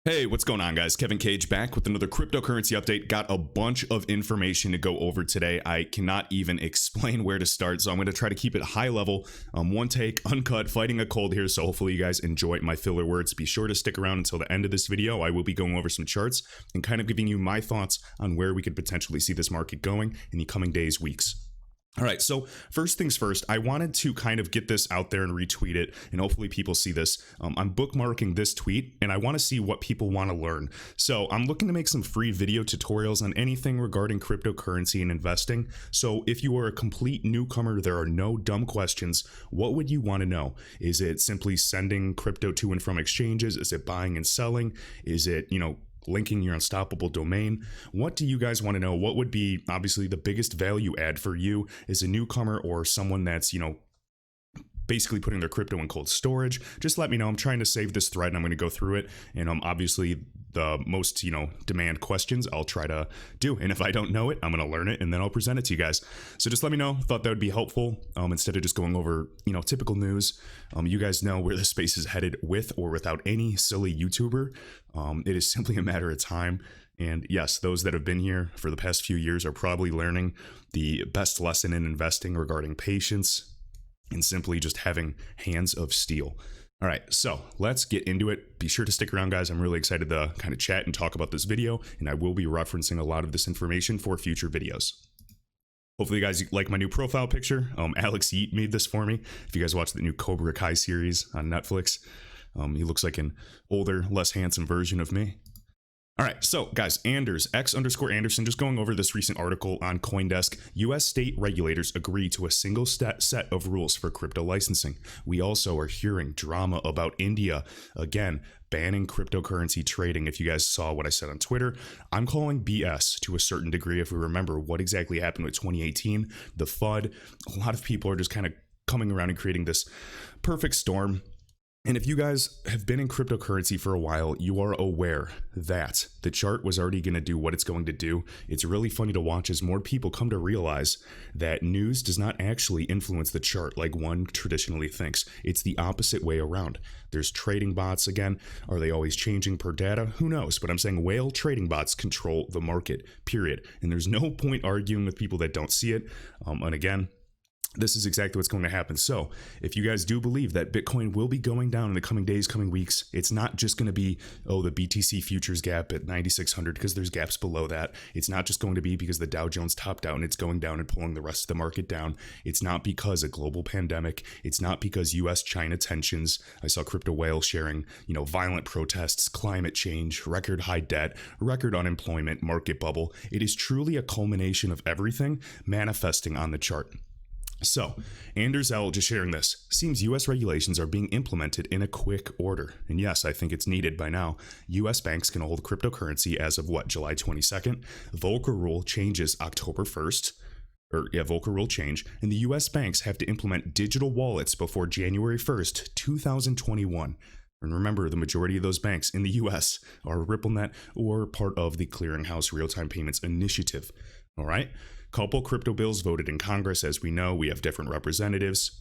Hey, what's going on, guys? Kevin Cage back with another cryptocurrency update. Got a bunch of information to go over today. I cannot even explain where to start, so I'm going to try to keep it high level, one take, uncut, fighting a cold here, so hopefully you guys enjoy my filler words. Be sure to stick around until the end of this video. I will be going over some charts and kind of giving you my thoughts on where we could potentially see this market going in the coming days, weeks. All right, so first things first, I wanted to kind of get this out there and retweet it, and hopefully people see this. I'm bookmarking this tweet, and I want to see what people want to learn. So I'm looking to make some free video tutorials on anything regarding cryptocurrency and investing. So if you are a complete newcomer, there are no dumb questions. What would you want to know? Is it simply sending crypto to and from exchanges? Is it buying and selling? Is it, linking your unstoppable domain? What do you guys want to know? What would be obviously the biggest value add for you as a newcomer or someone that's, basically putting their crypto in cold storage? Just let me know. I'm trying to save this thread and I'm going to go through it. And obviously the most, demand questions I'll try to do. And if I don't know it, I'm going to learn it and then I'll present it to you guys. So just let me know. Thought that would be helpful. Instead of just going over, typical news. You guys know where the space is headed with or without any silly YouTuber. It is simply a matter of time. And yes, those that have been here for the past few years are probably learning the best lesson in investing regarding patience and simply just having hands of steel. All right, so let's get into it. Be sure to stick around, guys. I'm really excited to kind of chat and talk about this video, and I will be referencing a lot of this information for future videos. Hopefully you guys like my new profile picture. Alex Yeet made this for me. If you guys watch the new Cobra Kai series on Netflix, he looks like an older, less handsome version of me. All right, so guys, Anders, X_Anderson, just going over this recent article on CoinDesk. U.S. state regulators agree to a single set of rules for crypto licensing. We also are hearing drama about India, again, banning cryptocurrency trading. If you guys saw what I said on Twitter, I'm calling BS to a certain degree. If we remember what exactly happened with 2018, the FUD, a lot of people are just kind of coming around and creating this perfect storm. And if you guys have been in cryptocurrency for a while, you are aware that the chart was already going to do what it's going to do. It's really funny to watch as more people come to realize that news does not actually influence the chart like one traditionally thinks. It's the opposite way around. There's trading bots again. Are they always changing per data? Who knows? But I'm saying whale trading bots control the market, period. And there's no point arguing with people that don't see it. And again, this is exactly what's going to happen. So if you guys do believe that Bitcoin will be going down in the coming days, coming weeks, it's not just going to be, the BTC futures gap at 9,600 because there's gaps below that. It's not just going to be because the Dow Jones topped out and it's going down and pulling the rest of the market down. It's not because a global pandemic. It's not because US-China tensions. I saw Crypto Whale sharing, violent protests, climate change, record high debt, record unemployment, market bubble. It is truly a culmination of everything manifesting on the chart. So, Anders L. just sharing this. Seems U.S. regulations are being implemented in a quick order. And yes, I think it's needed by now. U.S. banks can hold cryptocurrency as of July 22nd. Volcker rule changes October 1st. Volcker rule change. And the U.S. banks have to implement digital wallets before January 1st, 2021. And remember, the majority of those banks in the U.S. are RippleNet or part of the Clearinghouse Real-Time Payments Initiative. All right? Couple crypto bills voted in Congress. As we know, we have different representatives.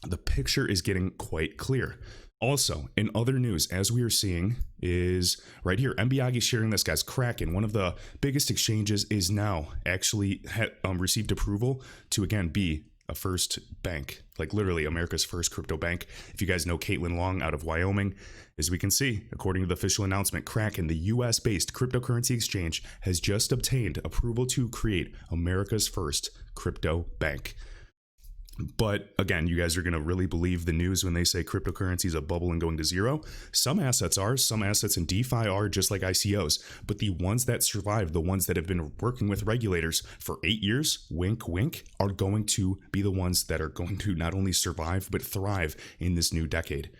The picture is getting quite clear. Also, in other news, as we are seeing, is right here, Mbiagi sharing this, guys. Kraken, one of the biggest exchanges, is now actually received approval to, again, be a first bank, like literally America's first crypto bank. If you guys know Caitlin Long out of Wyoming, as we can see, according to the official announcement, Kraken, the US-based cryptocurrency exchange, has just obtained approval to create America's first crypto bank. But again, you guys are going to really believe the news when they say cryptocurrency is a bubble and going to zero. Some assets in DeFi are just like ICOs, but the ones that survive, the ones that have been working with regulators for 8 years, wink, wink, are going to be the ones that are going to not only survive, but thrive in this new decade.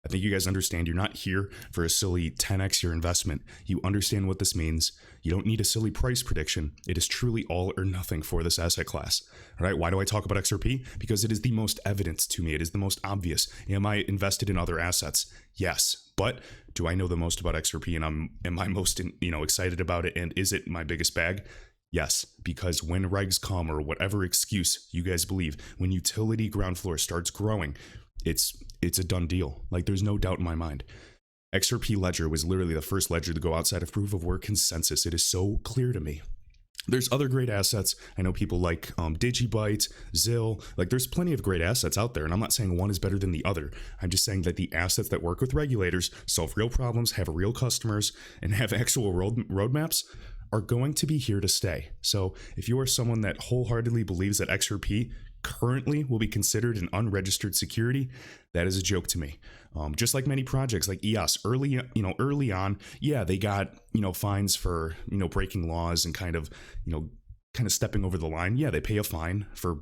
I think you guys understand you're not here for a silly 10x your investment. You understand what this means. You don't need a silly price prediction. It is truly all or nothing for this asset class. All right, why do I talk about XRP? Because it is the most evident to me. It is the most obvious. Am I invested in other assets? Yes. But do I know the most about XRP and am I most excited about it? And is it my biggest bag? Yes, because when regs come or whatever excuse you guys believe, when utility ground floor starts growing, it's a done deal. Like, there's no doubt in my mind. XRP ledger was literally the first ledger to go outside of proof of work consensus. It is so clear to me. There's other great assets. I know people like Digibyte, Zill. Like, there's plenty of great assets out there, and I'm not saying one is better than the other. I'm just saying that the assets that work with regulators, solve real problems, have real customers, and have actual roadmaps are going to be here to stay. So if you are someone that wholeheartedly believes that XRP currently will be considered an unregistered security, that is a joke to me. Just like many projects like EOS early on, yeah, they got, fines for, breaking laws and kind of stepping over the line. Yeah, they pay a fine for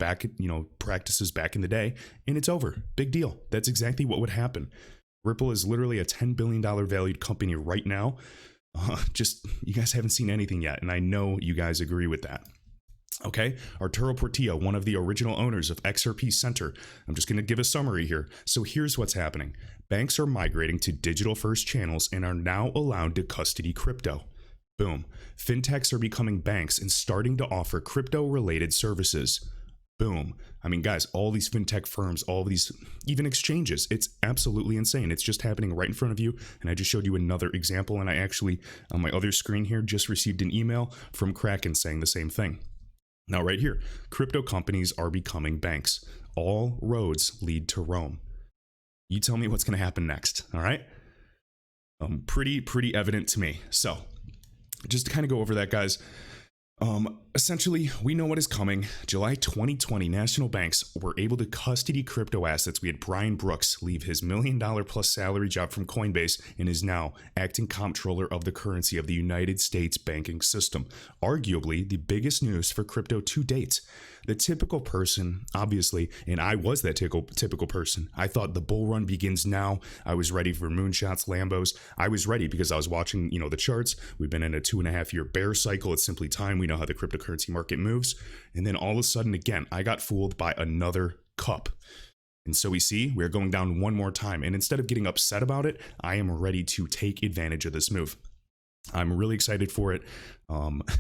practices back in the day, and it's over. Big deal. That's exactly what would happen. Ripple is literally a $10 billion valued company right now. Just, you guys haven't seen anything yet, and I know you guys agree with that. Okay, Arturo Portillo, one of the original owners of XRP Center. I'm just going to give a summary here. So here's what's happening. Banks are migrating to digital first channels and are now allowed to custody crypto. Boom. Fintechs are becoming banks and starting to offer crypto related services. Boom. I mean, guys, all these fintech firms, all these, even exchanges, it's absolutely insane. It's just happening right in front of you. And I just showed you another example. And I actually, on my other screen here, just received an email from Kraken saying the same thing. Now, right here, crypto companies are becoming banks. All roads lead to Rome. You tell me what's going to happen next, all right? Pretty evident to me. So, just to kind of go over that, guys, essentially, we know what is coming. July 2020, national banks were able to custody crypto assets. We had Brian Brooks leave his $1 million plus salary job from Coinbase and is now acting comptroller of the currency of the United States banking system. Arguably, the biggest news for crypto to date. The typical person, obviously, and I was that typical person. I thought the bull run begins now. I was ready for moonshots, Lambos. I was ready because I was watching, the charts. We've been in a 2.5-year bear cycle. It's simply time. We know how the cryptocurrency market moves. And then all of a sudden, again, I got fooled by another cup. And so we see we're going down one more time. And instead of getting upset about it, I am ready to take advantage of this move. I'm really excited for it.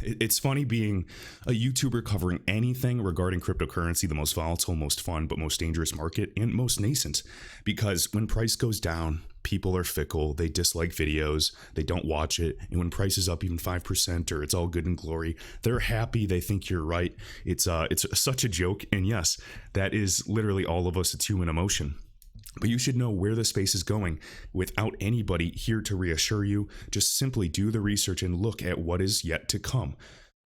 It's funny being a YouTuber covering anything regarding cryptocurrency, the most volatile, most fun, but most dangerous market and most nascent. Because when price goes down, people are fickle. They dislike videos. They don't watch it. And when price is up even 5% or it's all good and glory, they're happy. They think you're right. It's such a joke. And yes, that is literally all of us. It's human emotion. But you should know where the space is going without anybody here to reassure you. Just simply do the research and look at what is yet to come.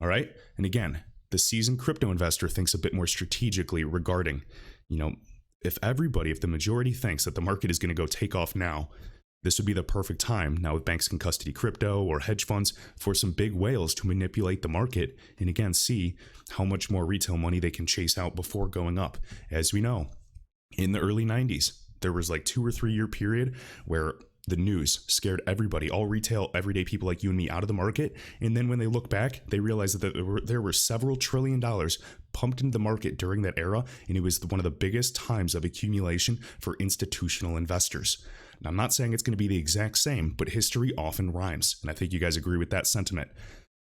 All right. And again, the seasoned crypto investor thinks a bit more strategically regarding, if the majority thinks that the market is going to go take off now, this would be the perfect time. Now, if banks can custody crypto or hedge funds for some big whales to manipulate the market and again, see how much more retail money they can chase out before going up. As we know, in the early 90s, there was like 2 or 3 year period where the news scared everybody, all retail, everyday people like you and me out of the market. And then when they look back, they realized that there were several $1 trillion pumped into the market during that era. And it was one of the biggest times of accumulation for institutional investors. Now, I'm not saying it's going to be the exact same, but history often rhymes. And I think you guys agree with that sentiment.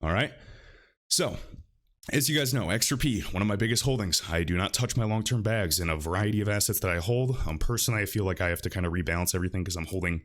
All right. So, as you guys know, XRP, one of my biggest holdings. I do not touch my long-term bags in a variety of assets that I hold. Personally, I feel like I have to kind of rebalance everything because I'm holding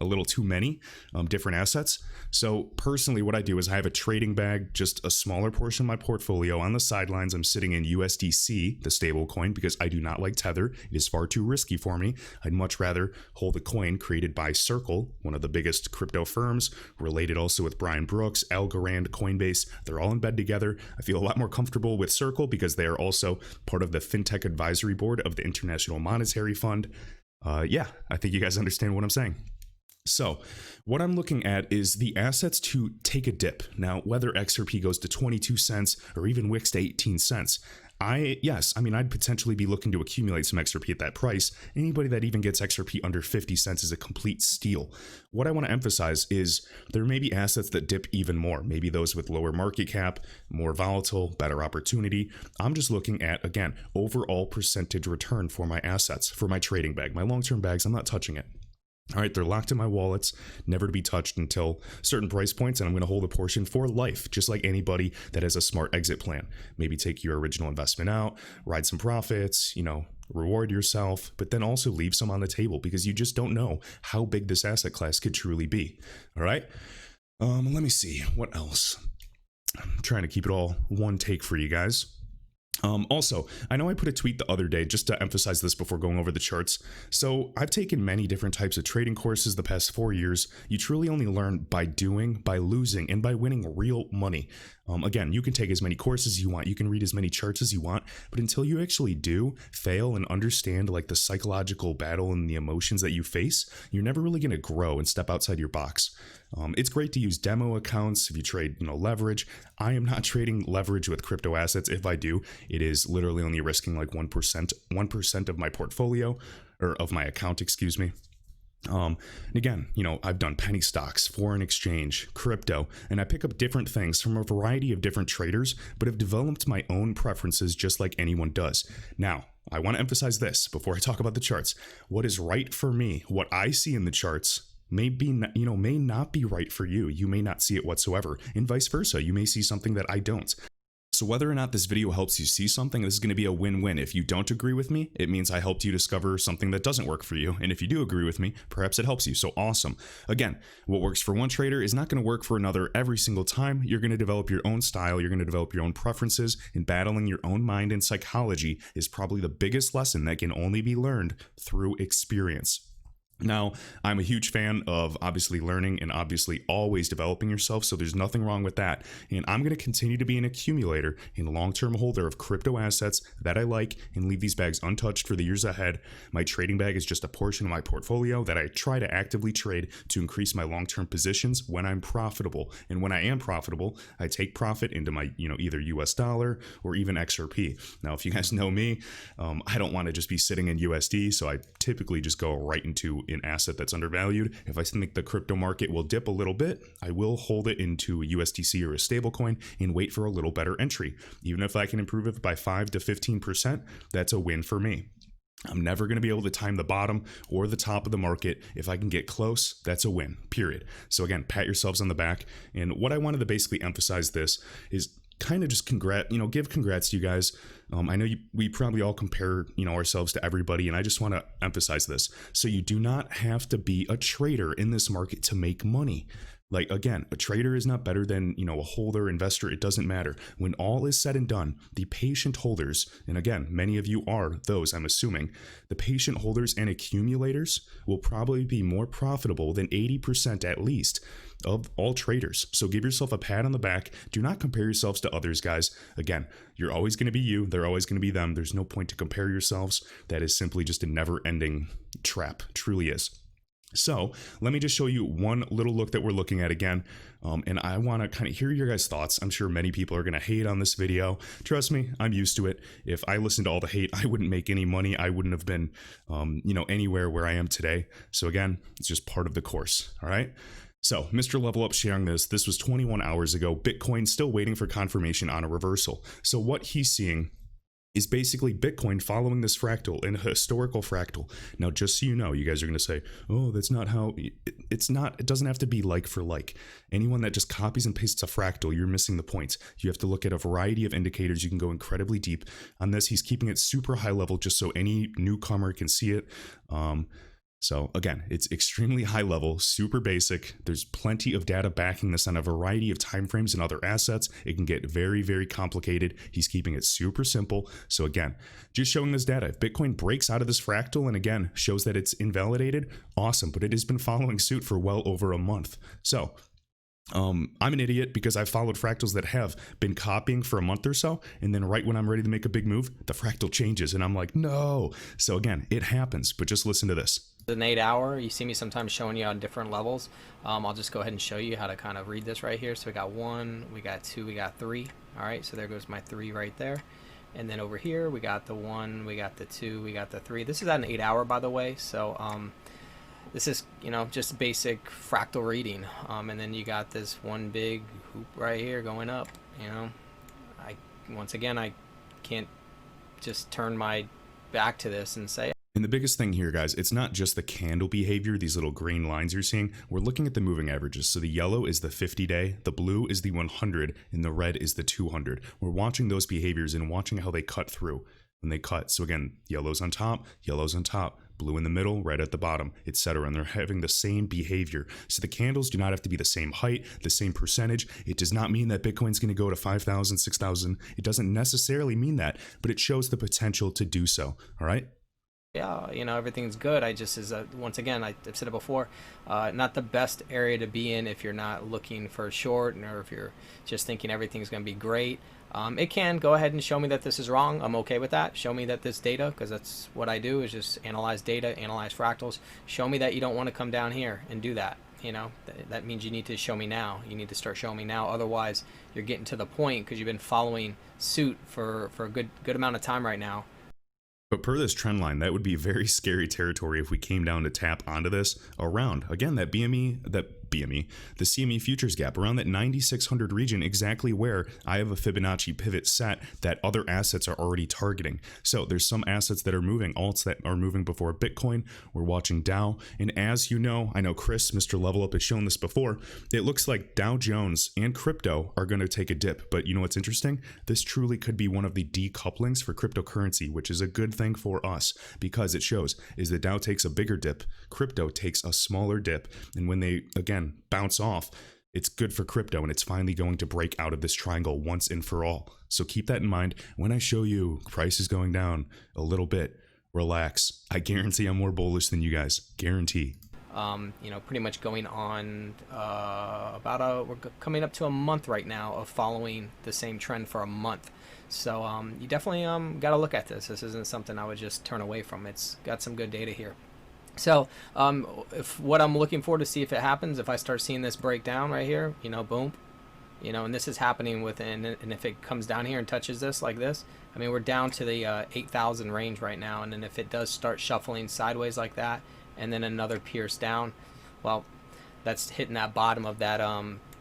a little too many different assets. So personally, what I do is I have a trading bag, just a smaller portion of my portfolio. On the sidelines, I'm sitting in USDC, the stable coin, because I do not like Tether. It is far too risky for me. I'd much rather hold a coin created by Circle, one of the biggest crypto firms, related also with Brian Brooks, Algorand, Coinbase. They're all in bed together. I feel a lot more comfortable with Circle because they are also part of the FinTech Advisory Board of the International Monetary Fund. Yeah, I think you guys understand what I'm saying. So what I'm looking at is the assets to take a dip. Now, whether XRP goes to 22 cents or even Wix to 18 cents, I'd potentially be looking to accumulate some XRP at that price. Anybody that even gets XRP under 50 cents is a complete steal. What I want to emphasize is there may be assets that dip even more, maybe those with lower market cap, more volatile, better opportunity. I'm just looking at, again, overall percentage return for my assets, for my trading bag. My long-term bags, I'm not touching it. All right, they're locked in my wallets, never to be touched until certain price points, and I'm going to hold a portion for life, just like anybody that has a smart exit plan. Maybe take your original investment out, ride some profits, reward yourself, but then also leave some on the table because you just don't know how big this asset class could truly be. All right. Let me see what else. I'm trying to keep it all one take for you guys. Also, I know I put a tweet the other day just to emphasize this before going over the charts. So I've taken many different types of trading courses the past 4 years. You truly only learn by doing, by losing, and by winning real money. Again, you can take as many courses as you want, you can read as many charts as you want, but until you actually do fail and understand like the psychological battle and the emotions that you face, you're never really going to grow and step outside your box. It's great to use demo accounts if you trade, leverage. I am not trading leverage with crypto assets. If I do, it is literally only risking like 1% of my portfolio, or of my account, excuse me. And again, I've done penny stocks, foreign exchange, crypto, and I pick up different things from a variety of different traders, but have developed my own preferences just like anyone does. Now, I want to emphasize this before I talk about the charts. What is right for me, what I see in the charts, may not be right for you. You may not see it whatsoever, and vice versa. You may see something that I don't. So whether or not this video helps you see something, this is going to be a win-win. If you don't agree with me, it means I helped you discover something that doesn't work for you. And if you do agree with me, perhaps it helps you. So awesome. Again, what works for one trader is not going to work for another every single time. You're going to develop your own style. You're going to develop your own preferences, and battling your own mind and psychology is probably the biggest lesson that can only be learned through experience. Now, I'm a huge fan of obviously learning and obviously always developing yourself, so there's nothing wrong with that. And I'm going to continue to be an accumulator and long-term holder of crypto assets that I like and leave these bags untouched for the years ahead. My trading bag is just a portion of my portfolio that I try to actively trade to increase my long-term positions when I'm profitable. And when I am profitable, I take profit into my, either US dollar or even XRP. Now, if you guys know me, I don't want to just be sitting in USD, so I typically just go right into an asset that's undervalued. If I think the crypto market will dip a little bit, I will hold it into a USDC or a stablecoin and wait for a little better entry. Even if I can improve it by 5 to 15%, that's a win for me. I'm never going to be able to time the bottom or the top of the market. If I can get close, that's a win, period. So again, pat yourselves on the back. And what I wanted to basically emphasize this is kind of just give congrats to you guys. I know we probably all compare, ourselves to everybody, and I just want to emphasize this. So you do not have to be a trader in this market to make money. Like, again, a trader is not better than, a holder, investor. It doesn't matter. When all is said and done, the patient holders, and again, many of you are those, I'm assuming, the patient holders and accumulators will probably be more profitable than 80% at least of all traders. So give yourself a pat on the back. Do not compare yourselves to others, guys. Again, you're always going to be you. They're always going to be them. There's no point to compare yourselves. That is simply just a never-ending trap. Truly is. So let me just show you one little look that we're looking at again. And I want to kind of hear your guys' thoughts. I'm sure many people are going to hate on this video. Trust me, I'm used to it. If I listened to all the hate, I wouldn't make any money. I wouldn't have been, anywhere where I am today. So again, it's just part of the course. All right. So Mr. Level Up sharing this was 21 hours ago. Bitcoin still waiting for confirmation on a reversal. So what he's seeing is basically Bitcoin following this fractal, an historical fractal. Now, just so you know, you guys are going to say, oh, that's not how, it's not, it doesn't have to be like for like. Anyone that just copies and pastes a fractal, you're missing the point. You have to look at a variety of indicators. You can go incredibly deep on this. He's keeping it super high level just so any newcomer can see it. So again, it's extremely high level, super basic. There's plenty of data backing this on a variety of timeframes and other assets. It can get very, very complicated. He's keeping it super simple. So again, just showing this data. If Bitcoin breaks out of this fractal and again, shows that it's invalidated, awesome. But it has been following suit for well over a month. So I'm an idiot because I've followed fractals that have been copying for a month or so, and then right when I'm ready to make a big move, the fractal changes and I'm like, no. So again, it happens, but just listen to this. An 8 hour, you see me sometimes showing you on different levels. I'll just go ahead and show you how to kind of read this right here. So we got 1, we got 2, we got 3. All right, so there goes my 3 right there. And then over here, we got the 1, we got the 2, we got the 3. This is at an 8 hour, by the way. So this is, just basic fractal reading. And then you got this one big hoop right here going up. Once again, I can't just turn my back to this and say, and the biggest thing here, guys, it's not just the candle behavior, these little green lines you're seeing. We're looking at the moving averages. So the yellow is the 50-day, the blue is the 100, and the red is the 200. We're watching those behaviors and watching how they cut through. when they cut. So again, yellow's on top, blue in the middle, red at the bottom, etc. And they're having the same behavior. So the candles do not have to be the same height, the same percentage. It does not mean that Bitcoin's going to go to 5,000, 6,000. It doesn't necessarily mean that, but it shows the potential to do so. All right. Yeah, everything's good. I just once again, I've said it before, not the best area to be in if you're not looking for a short, or if you're just thinking everything's going to be great. It can go ahead and show me that this is wrong. I'm okay with that. Show me that this data, because that's what I do, is just analyze data, analyze fractals. Show me that you don't want to come down here and do that. That means you need to show me now. You need to start showing me now. Otherwise, you're getting to the point, because you've been following suit for a good amount of time right now. But per this trend line, that would be very scary territory if we came down to tap onto this around, again, the CME futures gap, around that 9,600 region, exactly where I have a Fibonacci pivot set that other assets are already targeting. So there's some assets that are moving, alts that are moving before Bitcoin. We're watching Dow. And as you know, I know Chris, Mr. Level Up, has shown this before. It looks like Dow Jones and crypto are going to take a dip. But you know what's interesting? This truly could be one of the decouplings for cryptocurrency, which is a good thing for us, because it shows is that Dow takes a bigger dip, crypto takes a smaller dip. And when they, again, bounce off, it's good for crypto, and it's finally going to break out of this triangle once and for all. So keep that in mind. When I show you price is going down a little bit, relax. I guarantee I'm more bullish than you guys. Guarantee. Pretty much going on we're coming up to a month right now of following the same trend for a month. So you definitely got to look at this. This isn't something I would just turn away from. It's got some good data here. So if what I'm looking for to see if it happens, if I start seeing this break down right here, boom, and this is happening within, and if it comes down here and touches this like this, I mean, we're down to the 8,000 range right now. And then if it does start shuffling sideways like that, and then another pierce down, well, that's hitting that bottom of that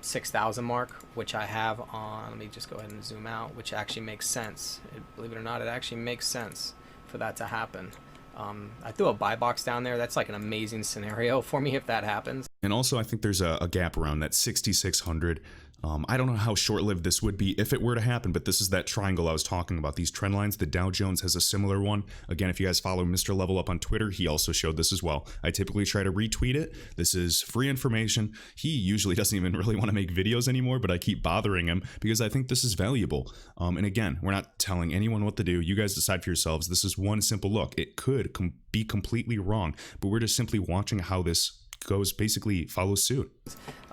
6,000 mark, which I have on, let me just go ahead and zoom out, which actually makes sense. Believe it or not, it actually makes sense for that to happen. I threw a buy box down there. That's like an amazing scenario for me if that happens. And also, I think there's a gap around that 6,600. I don't know how short-lived this would be if it were to happen, but this is that triangle I was talking about, these trend lines. The Dow Jones has a similar one. Again, if you guys follow Mr. Level Up on Twitter, he also showed this as well. I typically try to retweet it. This is free information. He usually doesn't even really want to make videos anymore, but I keep bothering him because I think this is valuable. And again, we're not telling anyone what to do. You guys decide for yourselves. This is one simple look. It could be completely wrong, but we're just simply watching how this goes, basically follows suit.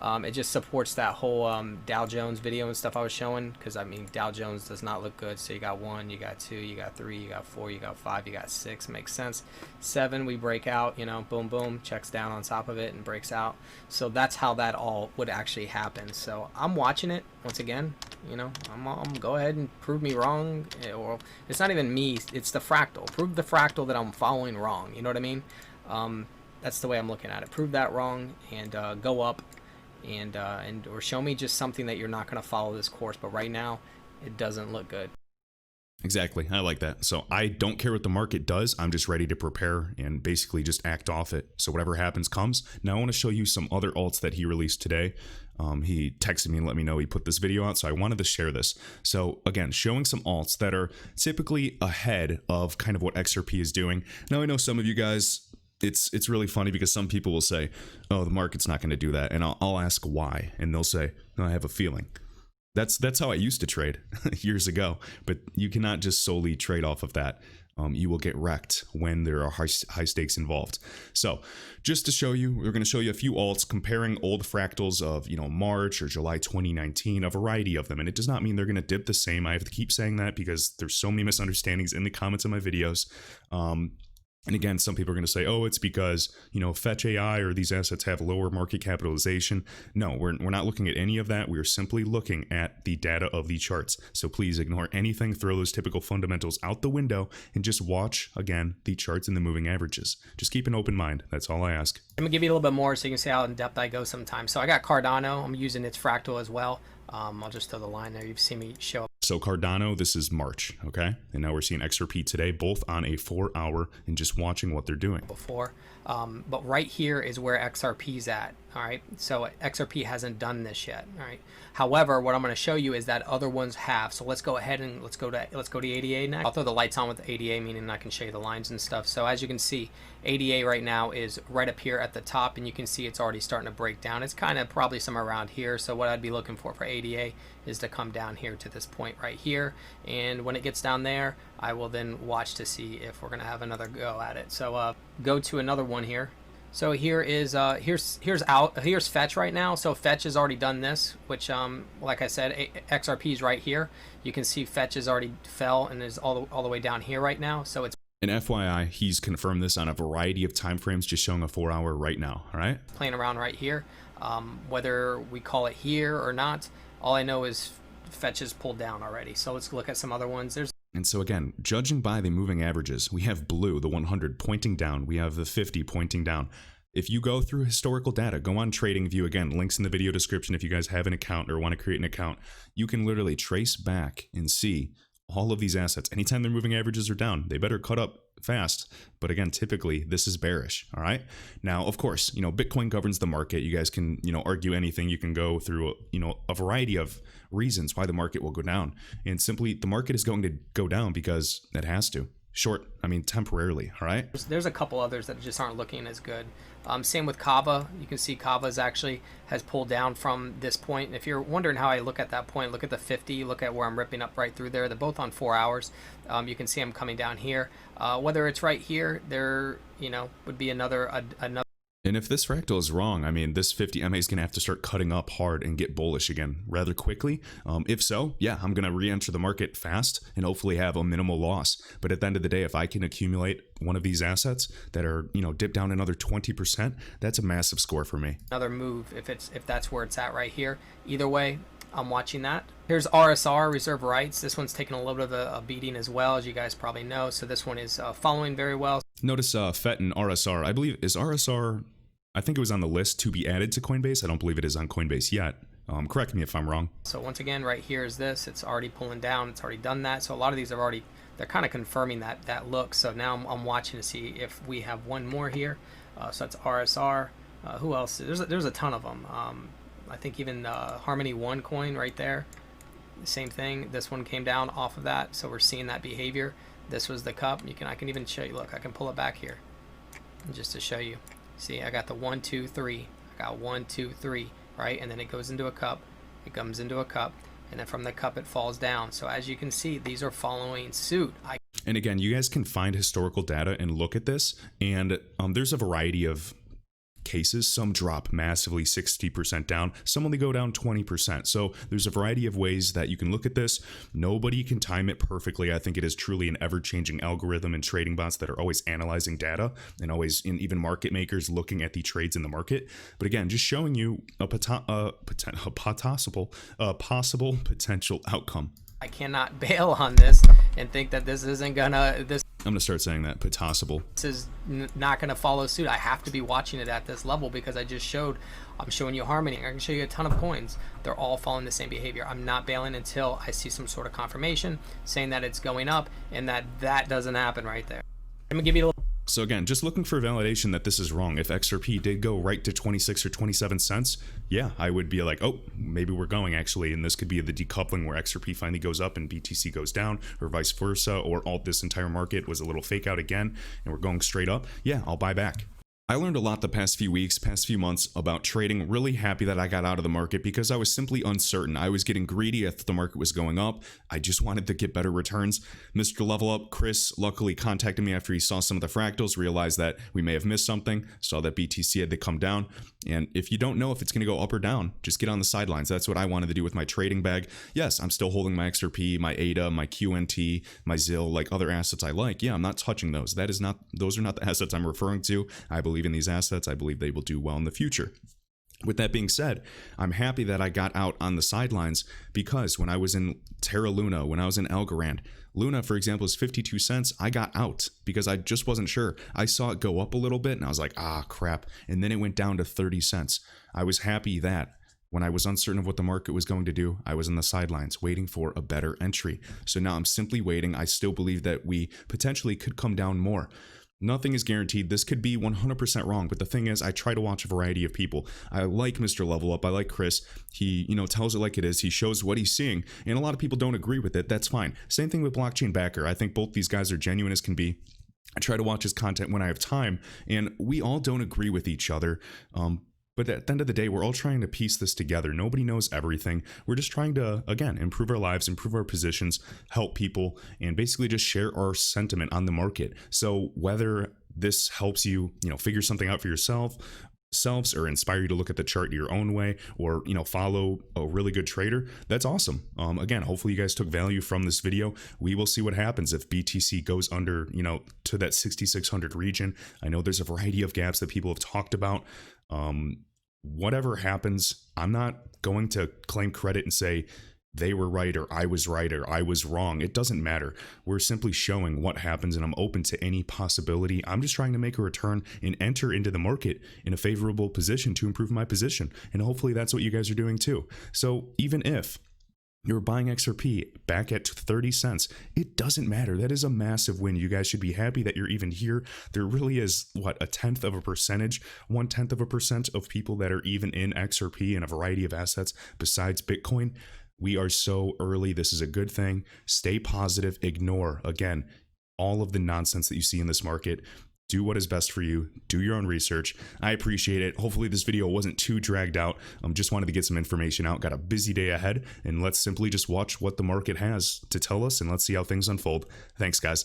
It just supports that whole Dow Jones video and stuff I was showing, because I mean, Dow Jones does not look good. So you got 1, you got 2, you got 3, you got 4, you got 5, you got 6. Makes sense. 7, we break out, boom, boom, checks down on top of it and breaks out. So that's how that all would actually happen. So I'm watching it once again. I'm go ahead and prove me wrong, or it's not even me, it's the fractal. Prove the fractal that I'm following wrong. You know what I mean? That's the way I'm looking at it. Prove that wrong, and go up, and or show me just something that you're not going to follow this course. But right now, it doesn't look good. Exactly. I like that. So I don't care what the market does. I'm just ready to prepare and basically just act off it. So whatever happens comes. Now I want to show you some other alts that he released today. He texted me and let me know he put this video out, so I wanted to share this. So again, showing some alts that are typically ahead of kind of what XRP is doing. Now I know some of you guys, it's really funny because some people will say, oh, the market's not going to do that. And I'll ask why. And they'll say, no, I have a feeling. That's how I used to trade years ago. But you cannot just solely trade off of that. You will get wrecked when there are high stakes involved. So just to show you, we're going to show you a few alts comparing old fractals of, March or July 2019, a variety of them. And it does not mean they're going to dip the same. I have to keep saying that because there's so many misunderstandings in the comments of my videos. And again, some people are going to say, oh, it's because, Fetch AI or these assets have lower market capitalization. No, we're not looking at any of that. We are simply looking at the data of the charts. So please ignore anything, throw those typical fundamentals out the window, and just watch, again, the charts and the moving averages. Just keep an open mind. That's all I ask. I'm going to give you a little bit more so you can see how in depth I go sometimes. So I got Cardano. I'm using its fractal as well. I'll just throw the line there. You've seen me show up. So Cardano, this is March, okay? And now we're seeing XRP today, both on a 4-hour, and just watching what they're doing. Before, But right here is where XRP's at. All right, so XRP hasn't done this yet. All right. However, what I'm going to show you is that other ones have. So let's go ahead and let's go to ADA next. I'll throw the lights on with ADA, meaning I can show you the lines and stuff. So as you can see, ADA right now is right up here at the top, and you can see it's already starting to break down. It's kind of probably somewhere around here. So what I'd be looking for ADA is to come down here to this point right here, and when it gets down there, I will then watch to see if we're going to have another go at it. So go to another one here. So here is here's fetch right now. So fetch has already done this, which like I said, XRP is right here. You can see fetch has already fell and is all the way down here right now. So it's, and FYI, he's confirmed this on a variety of time frames, just showing a 4-hour right now. All right, playing around right here. Whether we call it here or not, all I know is fetch is pulled down already. So let's look at some other ones. And so again, judging by the moving averages, we have blue, the 100 pointing down. We have the 50 pointing down. If you go through historical data, go on TradingView, again, links in the video description if you guys have an account or want to create an account, you can literally trace back and see all of these assets. Anytime their moving averages are down, they better cut up fast. But again, typically this is bearish. All right. Now, of course, Bitcoin governs the market. You guys can, argue anything. You can go through, a variety of reasons why the market will go down. And simply the market is going to go down because it has to. Short, temporarily. All right. There's a couple others that just aren't looking as good. Same with Kava. You can see Kava's actually has pulled down from this point. And if you're wondering how I look at that point, look at the 50. Look at where I'm ripping up right through there. They're both on 4 hours. You can see I'm coming down here. Whether it's right here, there would be another. And if this fractal is wrong, this 50 MA is going to have to start cutting up hard and get bullish again rather quickly. If so, yeah, I'm going to re-enter the market fast and hopefully have a minimal loss. But at the end of the day, if I can accumulate one of these assets that are, dip down another 20%, that's a massive score for me. Another move if that's where it's at right here. Either way, I'm watching that. Here's RSR, reserve rights. This one's taking a little bit of a beating as well, as you guys probably know. So this one is following very well. Notice FET and RSR. I believe, is RSR, I think it was on the list to be added to Coinbase. I don't believe it is on Coinbase yet. Correct me if I'm wrong. So once again, right here is this. It's already pulling down. It's already done that. So a lot of these are already, they're kind of confirming that look. So now I'm watching to see if we have one more here. So that's RSR. Who else? There's a ton of them. I think even Harmony One coin right there. Same thing. This one came down off of that. So we're seeing that behavior. This was the cup. I can even show you. Look, I can pull it back here just to show you. See, I got the 1, 2, 3. I got 1, 2, 3, right? And then it goes into a cup. It comes into a cup, and then from the cup it falls down. So as you can see, these are following suit. And again, you guys can find historical data and look at this, and there's a variety of cases. Some drop massively, 60% down. Some only go down 20%. So there's a variety of ways that you can look at this. Nobody can time it perfectly. I think it is truly an ever-changing algorithm and trading bots that are always analyzing data and always, in even market makers looking at the trades in the market. But again, just showing you a possible potential outcome. I cannot bail on this and think that this isn't gonna I'm gonna start saying that possible. This is not gonna follow suit. I have to be watching it at this level because I'm showing you Harmony. I can show you a ton of coins. They're all following the same behavior. I'm not bailing until I see some sort of confirmation saying that it's going up, and that doesn't happen right there. I'm gonna give you a little. So again, just looking for validation that this is wrong. If XRP did go right to 26 or 27 cents, yeah, I would be like, oh, maybe we're going actually. And this could be the decoupling where XRP finally goes up and BTC goes down, or vice versa, or all this entire market was a little fake out again and we're going straight up. Yeah, I'll buy back. I learned a lot the past few weeks, past few months about trading. Really happy that I got out of the market because I was simply uncertain. I was getting greedy if the market was going up. I just wanted to get better returns. Mr. Level Up, Chris, luckily contacted me after he saw some of the fractals, realized that we may have missed something, saw that BTC had to come down. And if you don't know if it's going to go up or down, just get on the sidelines. That's what I wanted to do with my trading bag. Yes, I'm still holding my XRP, my ADA, my QNT, my ZIL, like other assets I like. Yeah, I'm not touching those. Those are not the assets I'm referring to. I believe in these assets. I believe they will do well in the future. With that being said, I'm happy that I got out on the sidelines because when I was in Terra Luna, when I was in Algorand, Luna, for example, is 52 cents. I got out because I just wasn't sure. I saw it go up a little bit and I was like, ah, crap. And then it went down to 30 cents. I was happy that when I was uncertain of what the market was going to do, I was on the sidelines waiting for a better entry. So now I'm simply waiting. I still believe that we potentially could come down more. Nothing is guaranteed. This could be 100% wrong, but the thing is, I try to watch a variety of people. I like Mr. Level Up. I like Chris. He, tells it like it is. He shows what he's seeing, and a lot of people don't agree with it. That's fine. Same thing with Blockchain Backer. I think both these guys are genuine as can be. I try to watch his content when I have time, and we all don't agree with each other. But at the end of the day, we're all trying to piece this together. Nobody knows everything. We're just trying to, again, improve our lives, improve our positions, help people, and basically just share our sentiment on the market. So whether this helps you, figure something out for yourselves or inspire you to look at the chart your own way, or follow a really good trader, that's awesome. Again, hopefully you guys took value from this video. We will see what happens if BTC goes under to that 6600 region. I know there's a variety of gaps that people have talked about. Whatever happens, I'm not going to claim credit and say they were right or I was wrong. It doesn't matter. We're simply showing what happens, and I'm open to any possibility. I'm just trying to make a return and enter into the market in a favorable position to improve my position. And hopefully that's what you guys are doing too. So even if you're buying XRP back at 30 cents, it doesn't matter. That is a massive win. You guys should be happy that you're even here. There really is, a 1/10 of a percentage, 1/10% of people that are even in XRP and a variety of assets besides Bitcoin. We are so early. This is a good thing. Stay positive. Ignore, again, all of the nonsense that you see in this market. Do what is best for you. Do your own research. I appreciate it. Hopefully this video wasn't too dragged out. Just wanted to get some information out. Got a busy day ahead, and let's simply just watch what the market has to tell us, and let's see how things unfold. Thanks, guys.